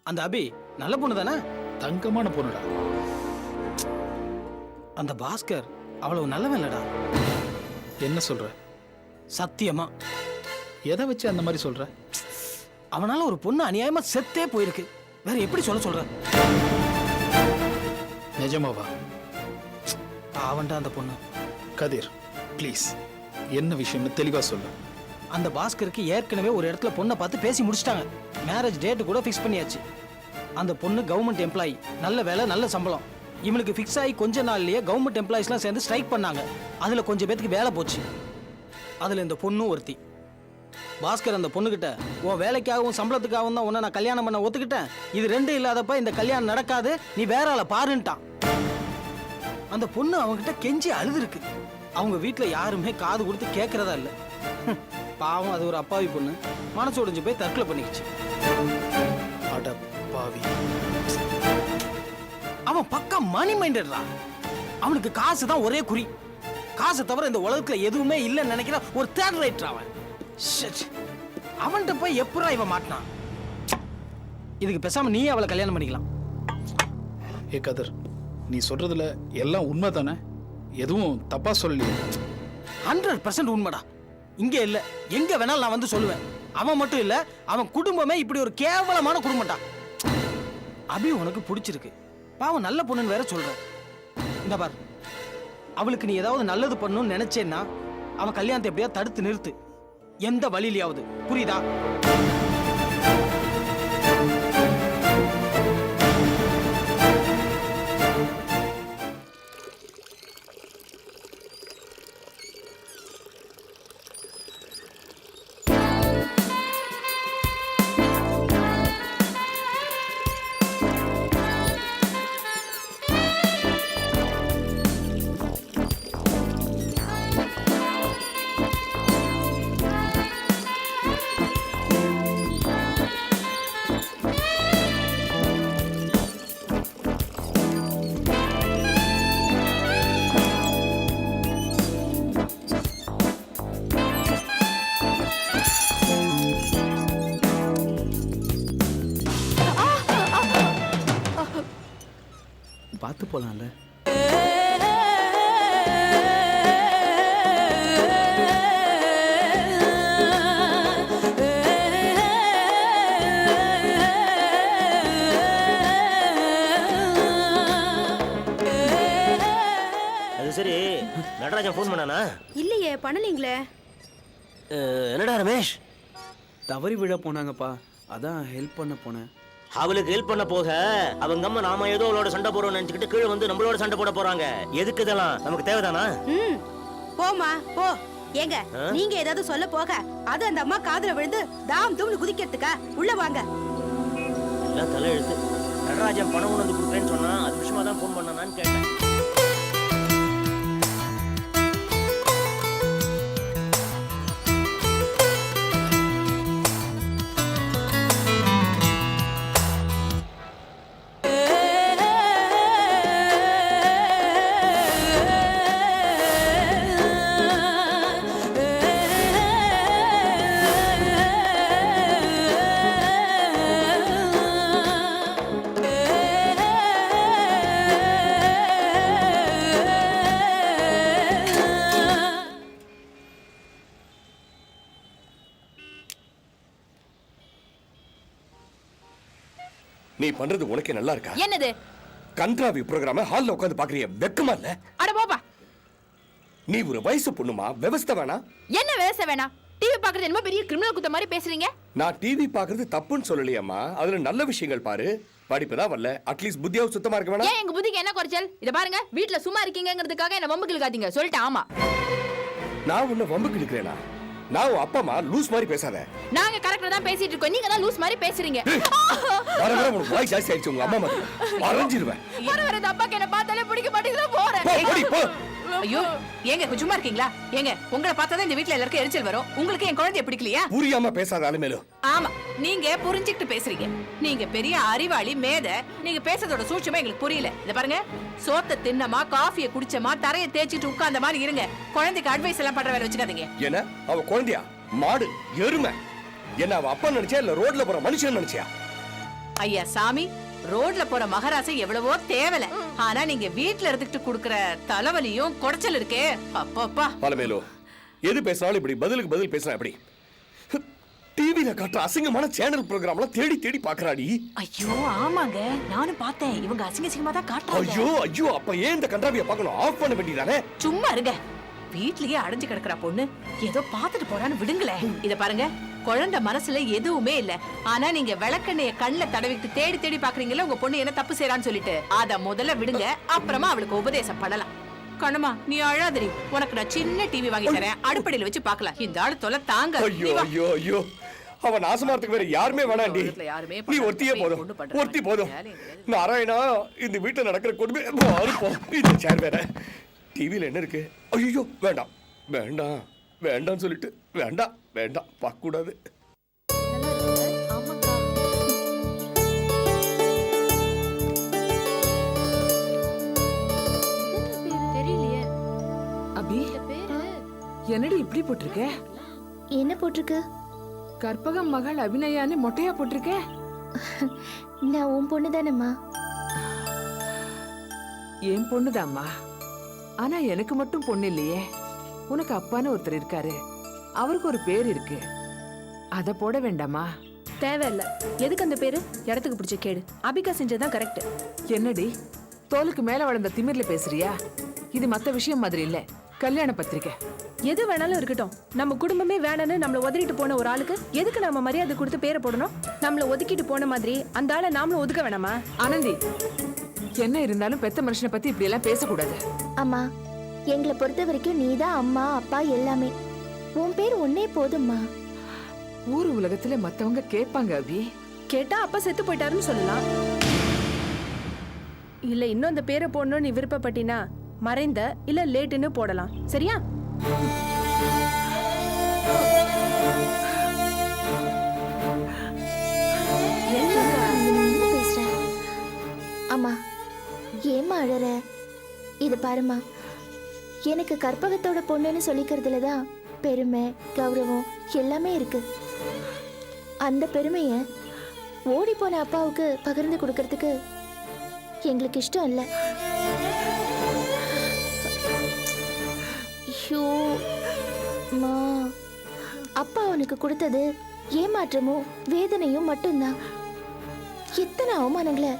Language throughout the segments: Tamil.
அந்த அபி நல்ல பொண்ணு தானே? தங்கமான பொண்ணுடா. அந்த பாஸ்கர் அவ்வளவு நல்லவன் இல்லடா. என்ன சொல்ற? சத்தியமா. எதை வச்சு அந்த மாதிரி சொல்ற? அவனால ஒரு பொண்ணு அநியாயமா செத்தே போயிருக்கு. வேற எப்படி சொல்ற? நிஜமாவா? அவன்டா அந்த பொண்ணு. கதிர் ப்ளீஸ், என்ன விஷயம்னு தெளிவா சொல்லு. அந்த பாஸ்கருக்கு ஏற்கனவே ஒரு இடத்துல பொண்ணை பார்த்து பேசி முடிச்சிட்டாங்க. மேரேஜ் டேட்டு கூட ஃபிக்ஸ் பண்ணியாச்சு. அந்த பொண்ணு கவர்மெண்ட் எம்ப்ளாயி, நல்ல வேலை, நல்ல சம்பளம். இவனுக்கு ஃபிக்ஸ் ஆகி கொஞ்ச நாள்லயே கவர்மெண்ட் எம்ப்ளாயிஸ்லாம் சேர்ந்து ஸ்ட்ரைக் பண்ணாங்க. அதுல கொஞ்சம் பேத்துக்கு வேலை போச்சு. அதுல இந்த பொண்ணும் ஒருத்தி. பாஸ்கர் அந்த பொண்ணுகிட்ட உன் வேலைக்காகவும் சம்பளத்துக்காகவும் தான் உன்னை நான் கல்யாணம் பண்ண ஒத்துக்கிட்டேன், இது ரெண்டும் இல்லாதப்ப இந்த கல்யாணம் நடக்காது, நீ வேற ஆளை பாருன்ட்டான். அந்த பொண்ணு அவங்ககிட்ட கெஞ்சி அழுதுருக்கு. அவங்க வீட்டுல யாருமே காது கொடுத்து கேட்கறதா இல்ல. பாவம், அது ஒரு அப்பாவி பொண்ணு. மனசு உடைஞ்சு போய் தற்கொலை பண்ணிக்கிச்சு. அட பாவி. அவன் பக்கா மணி மைண்டட்ரா. அவனுக்கு காசு தான் ஒரே குறி. காசை தவிர இந்த உலகத்துல எதுவுமே இல்லைன்னு நினைக்கிற ஒரு தேர்ட் ரைட்டர் அவன். அவன்கிட்ட போய் எப்படா இவன் மாட்டினான்? இதுக்கு பேசாம நீ அவளை கல்யாணம் பண்ணிக்கலாம். ஏ கதிர், நீ சொல்றதுல எல்லாம் உண்மை தானே? எதுவும் தப்பா சொல்லலையே? 100% உண்மைடா. இங்க இல்ல, எங்க வேணாலும் நான் வந்து சொல்லுவேன். அவன் மட்டும் இல்ல, அவன் குடும்பமே இப்படி ஒரு கேவலமான குடும்பம்டா. அபி உனக்கு பிடிச்சிருக்கு, பாவம் நல்ல பொண்ணுன்னு வேற சொல்ற. இந்த பார், அவளுக்கு நீ ஏதாவது நல்லது பண்ணணும்னு நினைச்சேன்னா அவன் கல்யாணத்தை எப்படியா தடுத்து நிறுத்து, எந்த வழியிலையாவது. புரியுதா? பார்த்து போலாம்ல. அது சரி, நடராஜன் ஃபோன் பண்ணானா? இல்லையே, பண்ணலீங்களே. என்னடா ரமேஷ்? தவறி விழ போனாங்கப்பா, அதான் ஹெல்ப் பண்ண போனேன். அவளுக்கு ஹெல்ப் பண்ண போக அவங்க அம்மா நாம ஏதோ அவளோட சண்டை போறோம்னு நினைச்சுக்கிட்டு கீழே வந்து நம்மளோட சண்டை போட போறாங்க. எதுக்கு இதெல்லாம்? நமக்கு தேவைதானா? போமா போ. ஏங்க, நீங்க ஏதாவது சொல்ல போக அது அந்த அம்மா காதுல விழுந்து தாம் தூம்னு குதிக்கிறதுக்கா? உள்ள வாங்க. எல்லாம் தலை எழுத்து. நடராஜன் பணம் கொண்டு வந்து கொடுக்குறேன்னு சொன்னா அது விஷயமா தான் ஃபோன் பண்ணானான்னு கேட்டேன். நீ பண்றது உனக்கே நல்லா இருக்கா? என்னது? கண்ட்ராவி புரோகிராம ஹால்ல உட்கார்ந்து பாக்குறிய, வெக்கமா இல்ல? அட போப்பா. நீ ஒரு வயசு பொண்ணுமா, விவஸ்தை வேணா? என்ன விவசாய வேணா? டிவி பாக்குறது என்னமோ பெரிய கிரிமினல் குத்த மாதிரி பேசுறீங்க. நான் டிவி பாக்குறது தப்புன்னு சொல்லலையம்மா, அதுல நல்ல விஷயங்கள் பாரு. படிப்புதான் வரல, அட்லீஸ்ட் புத்தியாவும் சுத்தமா இருக்க வேணா? ஏன் எங்க புத்திக்கு என்ன குறைச்சல்? இத பாருங்க, வீட்ல சும்மா இருக்கீங்கங்கிறதுக்காக என்ன வம்புக்கு இழுக்காதீங்க. சொல்லிட்டேன். ஆமா, நான் உன்னை வம்புக்கு இழுக்கிறேனா? நான் அப்பா லூஸ் மாதிரி பேசாத. நாங்க கரெக்ட்டா தான் பேசிட்டு இருக்கோம், நீங்க தான் லூஸ் மாதிரி பேசுறீங்க. வர வர உனக்கு வாய் ஜாஸ்தி ஆயிடுச்சு. உங்க அம்மா மாதிரி மறைஞ்சிருவேன். வர வர இந்த அப்பாக்கு என்ன பார்த்தாலே பிடிக்க மாட்டேங்குது. போறேன். போடி போ. ஐயோ, ஏங்க சும்மா இருக்கீங்களா? ஏங்க, உங்களை பார்த்தாதான் இந்த வீட்ல எல்லாருக்கும் எரிச்சல் வரும். உங்களுக்கு என் குழந்தைய பிடிக்கலையா? புரியாம பேசாத அலமேலு. ஆமா, நீங்க புரிஞ்சுக்கிட்டு பேசுறீங்க. நீங்க பெரிய அறிவாளி, மேத. நீங்க பேசுறதோட சூட்சமா எங்களுக்கு புரியல. இத பாருங்க, சோத்த தின்னமா, காஃபியை குடிச்சமா, தரையை தேய்ச்சிட்டு உட்கார்ந்த மாதிரி இருங்க. குழந்தைக்கு அட்வைஸ் எல்லாம் பண்ற வேலை வச்சுக்காதீங்க. என்ன அவ குழந்தையா? மாடு, எருமை. என்ன அவ அப்பா நினைச்சியா இல்ல ரோட்ல போற மனுஷன் நினைச்சியா? ஐயா சாமி, ரோட்ல போற மகராசை எவ்வளவோ தேவல. ஆனா நீங்க வீட்ல இருந்துட்டு குடுக்கற தலைவலியும் குடைச்சல் இருக்கே, அப்பப்பா. பாலமேலு, எது பேசினாலும் இப்படி பதிலுக்கு பதில் பேசினா எப்படி? டிவில காட்டுற அசிங்கமான சேனல் ப்ரோகிராம்லாம் தேடி தேடி பாக்குறாடி. ஐயோ ஆமாங்க, நானும் பார்த்தேன். இவங்க அசிங்க அசிங்கமா தான் காட்டுறாங்க. ஐயோ ஐயோ, அப்ப ஏன் இந்த கண்டாவிய பார்க்கணும்? ஆஃப் பண்ண வேண்டியதானே? சும்மா இருங்க. வீட்லயே அடைஞ்சு கிடக்குற பொண்ணு ஏதோ பாத்துட்டு போறான்னு விடுங்களேன். இத பாருங்க, குழந்தை மனசுல எதுவுமே இல்ல. ஆனா நீங்க விளக்கெண்ணைய கண்ணுல தடவிட்டு தேடி தேடி பாக்குறீங்கல்ல உங்க பொண்ணு என்ன தப்பு செய்யறான்னு சொல்லிட்டு. அத முதல்ல விடுங்க, அப்புறமா அவளுக்கு உபதேசம் பண்ணலாம். கண்ணம்மா, நீ அழாதடி. உனக்கு நான் சின்ன டிவி வாங்கி தரேன், அடுப்படியில வச்சு பார்க்கலாம். இந்த ஆளு தொலை தாங்க. ஐயோ ஐயோ ஐயோ, அவன் நாசமாறதுக்கு வேற யாருமே வேணாண்டி. யாருமே நீ ஒருத்தியே போதும், ஒருத்தி போதும். நாராயணா, இந்த வீட்டுல நடக்கிற கொடுமை பாருப்போம். இந்த சேர் வேற, டிவியில என்ன இருக்கு? ஐயோ வேண்டாம் வேண்டாம் வேண்டாம்னு சொல்லிட்டு வேண்டாம் வேண்டாம் பார்க்க கூடாது. தெரியலையே அபி, என்னடி இப்படி போட்டிருக்க? என்ன போட்டிருக்கு? கற்பகம் மகள் அபிநயான்னு மொட்டையா போட்டிருக்க. நான் உன் பொண்ணு தானம்மா. என் பொண்ணுதாம்மா. ஆனா எனக்கு மட்டும் பொண்ணு இல்லையே. உனக்கு அப்பான்னு ஒருத்தர் இருக்காரு, அவருக்கு ஒரு பேர் இருக்கு. அத போட வேண்டாமா? தேவையில்ல. எதுக்கு அந்த பேரு? இடத்துக்கு பிடிச்ச கேடு. அபிகா செஞ்சதான் கரெக்ட். என்னடி தோலுக்கு மேல வளர்ந்த திமிர்ல பேசுறியா? இது மத்த விஷயம் மாதிரி இல்ல, கல்யாண பத்திரிக்கை. எது வேணாலும் இருக்கட்டும். நம்ம குடும்பமே வேணும்னு நம்மள ஒதுக்கிட்டு போன ஒரு ஆளுக்கு எதுக்கு நாம மரியாதை கொடுத்து பேரை போடணும்? நம்மள ஒதுக்கிட்டு போன மாதிரி அந்த ஆளை நாமளும் ஒதுக்க வேணாமா? ஆனந்தி, என்ன இருந்தாலும் பெத்த மனுஷனை பத்தி இப்படி எல்லாம் பேசக்கூடாது. அம்மா, எங்களை பொறுத்த வரைக்கும் நீதான் அம்மா அப்பா எல்லாமே. உன் பேர் ஒன்னே போதும்மா. ஊர் உலகத்துல மத்தவங்க கேட்பாங்க அபி. கேட்டா அப்பா செத்து போயிட்டாருன்னு சொல்லலாம். இல்ல இன்னும் அந்த பேரை போடணும்னு நீ விருப்பப்பட்டினா மறைந்த இல்ல லேட்டுன்னு போடலாம். சரியா? என்ன பேசுற? அம்மா, ஏம்மா அழற? இது பாருமா, எனக்கு கற்பகத்தோட பொண்ணுன்னு சொல்லிக்கிறதுலதான் பெருமை கௌரவம் எல்லாமே இருக்கு. அந்த பெருமைய ஓடி போன அப்பாவுக்கு பகிர்ந்து கொடுக்கறதுக்கு எங்களுக்கு இஷ்டம் இல்லை. ஐயோ மா, அப்பா அவனுக்கு கொடுத்தது ஏமாற்றமும் வேதனையும் மட்டும்தான். எத்தனை அவமானங்களை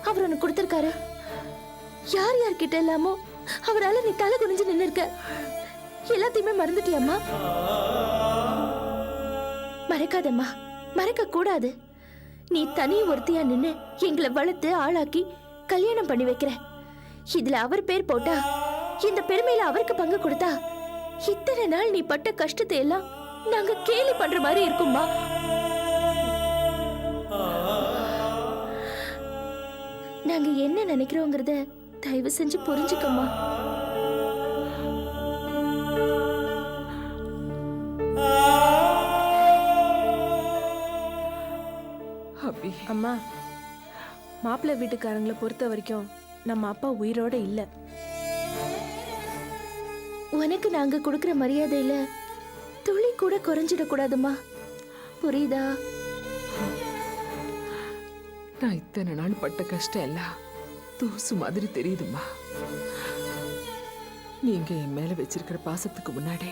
அவர் உனக்கு கொடுத்திருக்காரு. யார் யார்கிட்ட எல்லாமோ அவரால் நீ தலை குனிஞ்சு நின்று இருக்க. எல்லாத்தையுமே மறந்துட்டியம்மா? மறக்காதம்மா, மறக்க கூடாது. நீ தனி ஒருத்தியா நின்னு எங்களை வளர்த்து ஆளாக்கி கல்யாணம் பண்ணி வைக்கிற. இதுல அவர் பேர் போட்டா, இந்த பெருமையில அவருக்கு பங்கு கொடுத்தா, இத்தனை நாள் நீ பட்ட கஷ்டத்தை எல்லாம் நாங்க கேலி பண்ற மாதிரி இருக்கும்மா. நாங்க என்ன நினைக்கிறோங்கிறத தயவு செஞ்சு புரிஞ்சுக்கம்மா. அபி, அம்மா, மாப்பிள்ளை வீட்டுக்காரங்களை பொறுத்த வரைக்கும் நம்ம அப்பா உயிரோட இல்ல. உனக்கு நாங்க கொடுக்கிற மரியாதையில துளி கூட குறைஞ்சிடக்கூடாதுமா. புரியுதா? நான் இத்தனை நாள் பட்ட கஷ்டம் எல்லாம் தூசு மாதிரி தெரியுதுமா. நீங்க என் மேல வச்சிருக்கிற பாசத்துக்கு முன்னாடி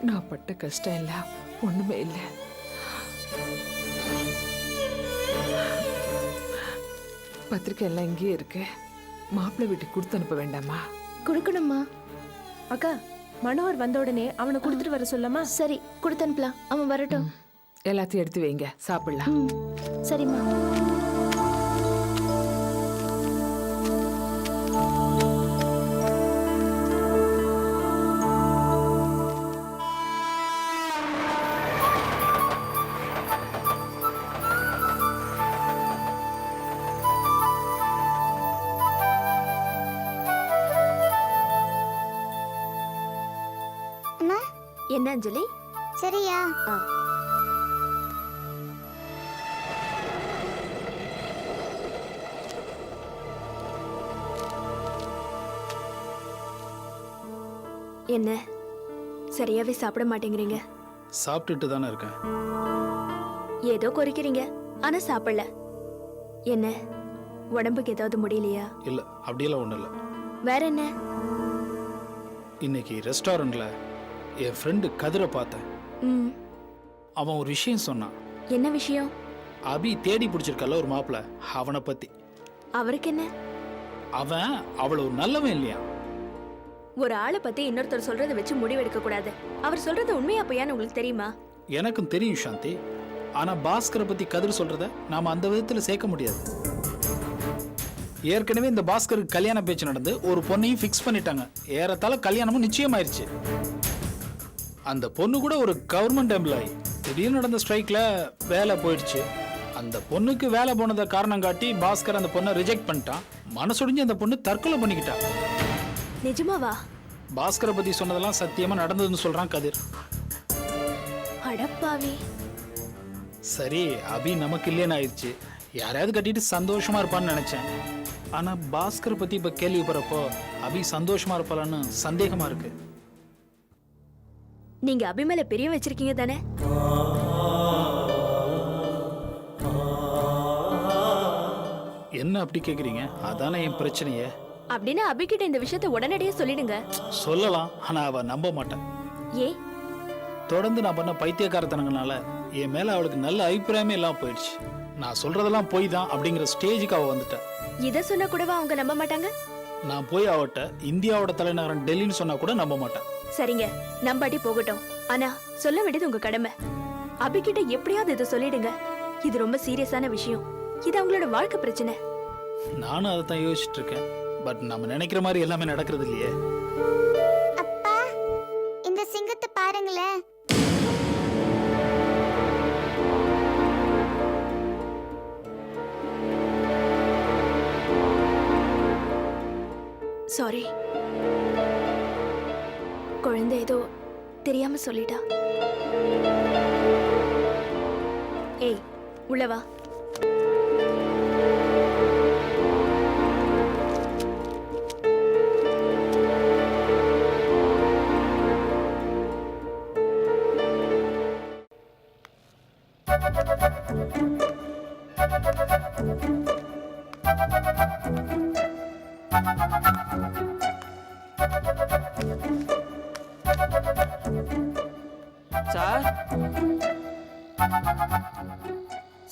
நான் பட்ட கஷ்டம் எல்லாம் ஒண்ணுமே இல்லை. பத்திரிக்கை எல்லாம் இங்கேயே இருக்கு. மாப்பிள்ளை வீட்டுக்கு கொடுத்து அனுப்ப வேண்டாமா? கொடுக்கணுமா? அக்கா, மனோகர் வந்த உடனே அவனை கொடுத்துட்டு வர சொல்லமா? சரி, கொடுத்து அனுப்பலாம். அவன் வரட்டும். எல்லாத்தையும் எடுத்து வைங்க, சாப்பிடலாம். சரிம்மா. என்ன அஞ்சலி? சரியா? என்ன சரியாவே சாப்பிட மாட்டேங்கிறீங்க? சாப்பிட்டுட்டு தானே இருக்கேன். ஏதோ குறைக்கிறீங்க, ஆனா சாப்பிடல. என்ன உடம்புக்கு ஏதாவது முடியலையா? இல்லை அப்படியெல்லாம் ஒன்றும் இல்லை. வேற என்ன? இன்னைக்கு ரெஸ்டாரண்ட்ல என் ஃப்ரெண்டு கதிரை பார்த்தேன். ம், அவன் ஒரு விஷயம் சொன்னான். என்ன விஷயம்? அபி தேடி பிடிச்சிருக்கல ஒரு மாப்பிள்ள, அவனை பத்தி. அவருக்கு என்ன? அவன் அவ்வளவு நல்லவன் இல்லையா? ஒரு ஆளை பத்தி இன்னொருத்தர் சொல்றதை வச்சு முடிவெடுக்க கூடாது. அவர் சொல்றது உண்மையா பொய்யான்னு உங்களுக்கு தெரியுமா? எனக்கும் தெரியும் சாந்தி. ஆனா பாஸ்கரை பத்தி கதிர் சொல்றத நாம அந்த விதத்துல சேர்க்க முடியாது. ஏற்கனவே இந்த பாஸ்கருக்கு கல்யாண பேச்சு நடந்து ஒரு பொண்ணையும் ஃபிக்ஸ் பண்ணிட்டாங்க. ஏறத்தாழ கல்யாணமும் நிச்சயமாயிருச்சு. அந்த பொண்ணு கூட ஒரு கவர்மெண்ட் எம்ப்ளாயி. திடீர்னு நடந்த ஸ்ட்ரைக்ல வேலை போயிடுச்சு. அந்த பொண்ணுக்கு வேலை போனதை காரணம் காட்டி பாஸ்கர் அந்த பொண்ணை ரிஜெக்ட் பண்ணிட்டான். மனசுடிஞ்சு அந்த பொண்ணு தற்கொலை பண்ணிக்கிட்டா. நிஜமாவா? பாஸ்கரை பத்தி சொன்னதெல்லாம் சத்தியமா நடந்ததுன்னு சொல்றான் கதிர். அடப்பாவி. சரி, அபி நமக்கு இல்லைன்னு ஆயிடுச்சு. யாரையாவது கட்டிட்டு சந்தோஷமா இருப்பான்னு நினைச்சேன். ஆனா பாஸ்கர் பத்தி இப்ப கேள்விப்படுறப்போ அபி சந்தோஷமா இருப்பாளான்னு சந்தேகமா இருக்கு. நீங்க அபி மேல பிரியம் வச்சிருக்கீங்க தானே? என்ன அப்படி கேக்குறீங்க? அதானே என் பிரச்சனையே. அப்படின்னா அபி கிட்ட இந்த விஷயத்தை உடனடியே சொல்லிடுங்க. சொல்லலாம், ஆனா அவ நம்ப மாட்டான். ஏ? தொடர்ந்து நான் பண்ண பைத்தியக்காரத்தனங்கனால என் மேல அவளுக்கு நல்ல அபிப்பிராயமே இல்லாம போயிடுச்சு. நான் சொல்றதெல்லாம் போய் தான் அப்படிங்கிற ஸ்டேஜுக்கு அவ வந்துட்டா. இத சொன்னா கூடவா அவங்க நம்ப மாட்டாங்க? நான் போய் அவட்ட இந்தியாவோட தலைநகரம் டெல்லின்னு சொன்னா கூட நம்ப மாட்டேன். சரிங்க, நம்பாட்டி போகட்டும். ஆனா சொல்ல வேண்டியது உங்க கடமை. அபி கிட்ட எப்படியாவது இதை சொல்லிடுங்க. இது ரொம்ப சீரியஸான விஷயம். இது அவங்களோட வாழ்க்கை பிரச்சனை. நானும் அதை தான் யோசிச்சுட்டு இருக்கேன். பட் நம்ம நினைக்கிற மாதிரி எல்லாமே நடக்கிறது இல்லையே. அப்பா, இந்த சிங்கத்தை பாருங்களேன். சாரி, குழந்தை ஏதோ தெரியாம சொல்லிட்டா. ஏய், உள்ள வா.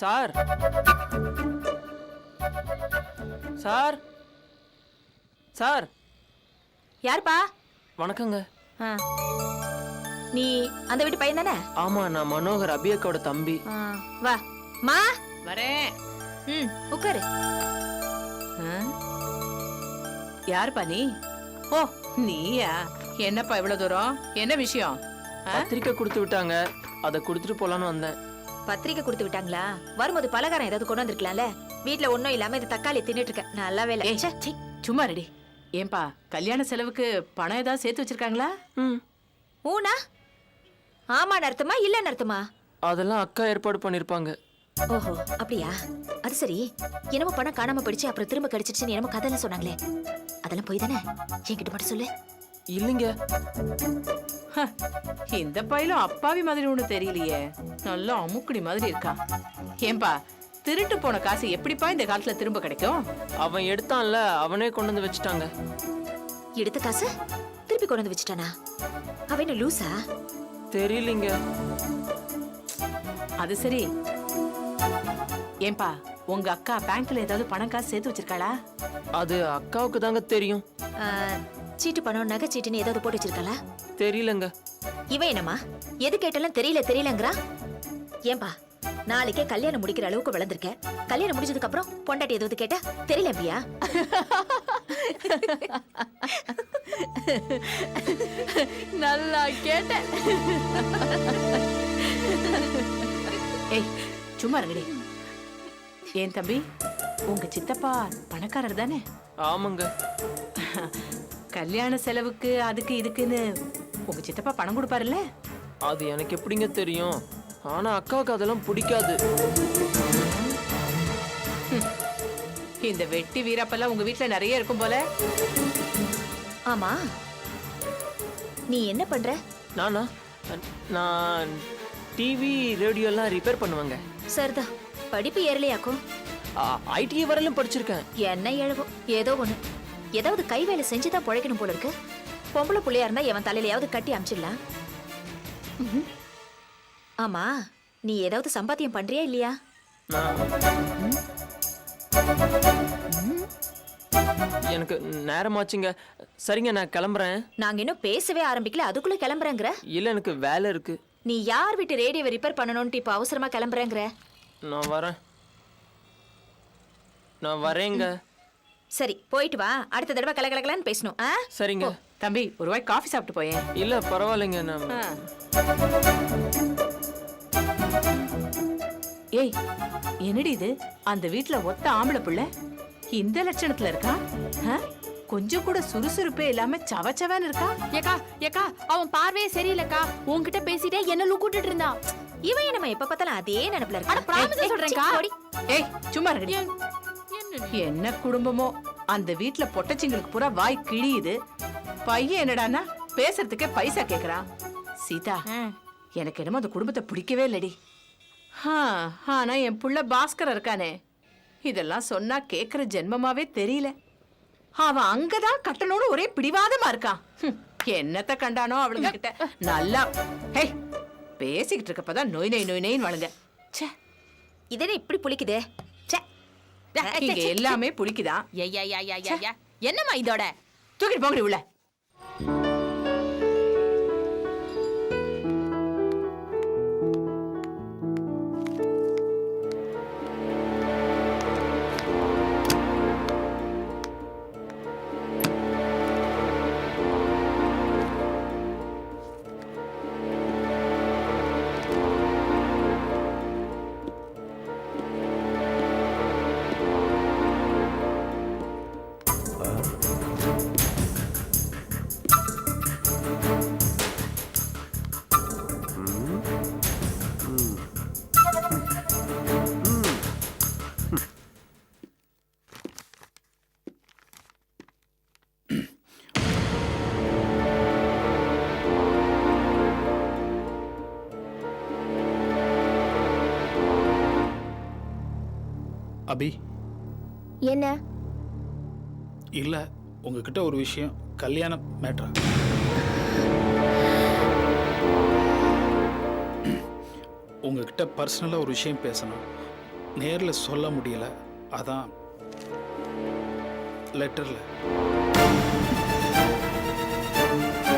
சார் சார் சார் சார் யாருப்பா? வணக்கங்க. நீ அந்த வீட்டு பையன் தானே? ஆமா, நான் மனோகர், அபியக்காவோட தம்பி. வா மா. வரேன். ம், உட்காரு. யாருப்பா நீ? ஓ, நீயா? என்னப்பா இவ்வளவு தூரம்? என்ன விஷயம்? பத்திரிக்கை கொடுத்து விட்டாங்க, அதை கொடுத்துட்டு போலான்னு வந்தேன். பத்திரிக்கை கொடுத்து விட்டாங்களா? வரும்போது பலகாரம் ஏதாவது கொண்டு வந்திருக்கலாம்ல. வீட்ல ஒண்ணும் இல்லாம இது தக்காளி தின்னுட்டு இருக்க. நல்ல வேலை. ஏய், சீ, சும்மா ரெடி. ஏன்பா, கல்யாண செலவுக்கு பணம் ஏதாவது சேர்த்து வச்சிருக்காங்களா? ஊனா? ஆமா அர்த்தமா இல்லன்னு அர்த்தமா? அதெல்லாம் அக்கா ஏற்பாடு பண்ணிருப்பாங்க. ஓஹோ, அப்படியா? அது சரி. என்னமோ பணம் காணாம போயிடுச்சு, அப்புறம் திரும்ப கிடைச்சிடுச்சுன்னு என்னமோ கதையில சொன்னாங்களே, அதெல்லாம் போய் தானே? என்கிட்ட மட்டும் சொல்லு. இல்லைங்க. இந்த பையலும் அப்பாவி மாதிரி ஒண்ணு தெரியலையே. நல்லா அமுக்குடி மாதிரி இருக்கா. ஏன்பா, திருட்டு போன காசு எப்படிப்பா இந்த காலத்துல திரும்ப கிடைக்கும்? அவன் எடுத்தான்ல, அவனே கொண்டு வந்து வச்சுட்டாங்க. எடுத்த காசு திருப்பி கொண்டு வந்து வச்சுட்டானா? அவன் என்ன லூசா? தெரியலீங்க. அது சரி. ஏன்பா, உங்க அக்கா பேங்க்ல ஏதாவது பணம் காசு சேர்த்து வச்சிருக்காளா? அது அக்காவுக்கு தாங்க தெரியும். சீட்டு பணம், நகை சீட்டுன்னு ஏதாவது போட்டு வச்சிருக்காளா? தெரியலங்க. இவன் என்னம்மா எது கேட்டாலும் தெரியலங்கிறா? ஏன்பா, நாளைக்கே கல்யாணம் முடிக்கிற அளவுக்கு வளர்ந்துருக்க. கல்யாணம் முடிஞ்சதுக்கு அப்புறம் பொண்டாட்டி ஏதாவது கேட்டா தெரியலம்பியா? நல்லா கேட்ட. ஏய், சும்மா இருங்கடி. ஏன் தம்பி, உங்க சித்தப்பா பணக்காரர் தானே? ஆமாங்க. கல்யாண செலவுக்கு அதுக்கு இதுக்குன்னு உங்க சித்தப்பா பணம் கொடுப்பாருல்ல? அது எனக்கு எப்படிங்க தெரியும்? ஆனா அக்காவுக்கு அதெல்லாம் பிடிக்காது. இந்த வெட்டி வீரப்பெல்லாம் உங்க வீட்டுல நிறைய இருக்கும் போல. ஆமா, நீ என்ன பண்ற? நானா? நான் டிவி ரேடியோ எல்லாம் ரிப்பேர் பண்ணுவேங்க. சரிதான். படிப்பு ஏறலையாக்கும்? ஐடிஐ வரலும் படிச்சிருக்கேன். என்ன எழுவோ ஏதோ ஒண்ணு. ஏதாவது கை வேலை செஞ்சுதான் பொழைக்கணும் போல இருக்கு. பொம்பளை புள்ளையா இருந்தா எவன் தலையிலையாவது கட்டி அமிச்சிடலாம். ஆமா, நீ ஏதாவது சம்பாத்தியம் பண்றியா இல்லையா? எனக்கு நேரமாச்சுங்க. சரிங்க, நான் கிளம்புறேன். நாங்க இன்னும் பேசவே ஆரம்பிக்கல, அதுக்குள்ள கிளம்புறேங்கிற? இல்ல, எனக்கு வேலை இருக்கு. நீ யார் வீட்டு ரேடியோவை ரிப்பேர் பண்ணணும்னு இப்ப அவசரமா கிளம்புறேங்கிற? நான் வரேங்க. சரி, போயிட்டு வா. அடுத்த தடவை கலகலன்னு பேசணும். சரிங்க. தம்பி, ஒரு வாய் காஃபி சாப்பிட்டு போயேன். இல்ல பரவாயில்லைங்க. நான் ஏய், என்னடி இது? அந்த வீட்ல ஒத்த ஆம்பளை பிள்ளை இந்த லட்சணத்துல இருக்கா? கொஞ்சம் கூட சுறுசுறுப்பே இல்லாம சவச்சவன் இருக்கா. ஏக்கா ஏக்கா, அவன் பார்வையே சரியில்லக்கா. உன்கிட்ட பேசிட்டே என்ன லுக்குட்டு இருந்தான். இவன் நம்ம எப்ப பார்த்தாலும் அதே நினைப்புல ப்ராமிஸா சொல்றேன்க்கா. ஏய், சும்மா இருடி. என்ன குடும்பமோ, அந்த வீட்ல பொட்டச்சிங்களுக்கு பூரா வாய் கிழியுது. பையன் என்னடான்னா பேசுறதுக்கே பைசா கேக்குறான். சீதா, எனக்கு என்னமோ அந்த குடும்பத்தை பிடிக்கவே இல்லடி. ஆனா என் புள்ள பாஸ்கர் இருக்கானே, இதெல்லாம் சொன்னா கேக்குற ஜென்மமாவே தெரியல. அவன் அங்கதான் கட்டணும்னு ஒரே பிடிவாதமா இருக்கான். என்னத்த கண்டானோ அவளுங்க கிட்ட. நல்லா பேசிக்கிட்டு இருக்கப்பதான் நோய் நோய் நோய் நோயின்னு வளங்க. இதே இப்படி புளிக்குது. இங்க எல்லாமே புளிக்குதான். என்னம்மா இதோட? தூக்கிட்டு போங்கடி உள்ள. அபி, என்ன? இல்ல, உங்ககிட்ட ஒரு விஷயம். கல்யாண மேட்ரா. உங்ககிட்ட பர்சனலா ஒரு விஷயம் பேசணும். நேர்ல சொல்ல முடியல, அதான் லெட்டர்ல.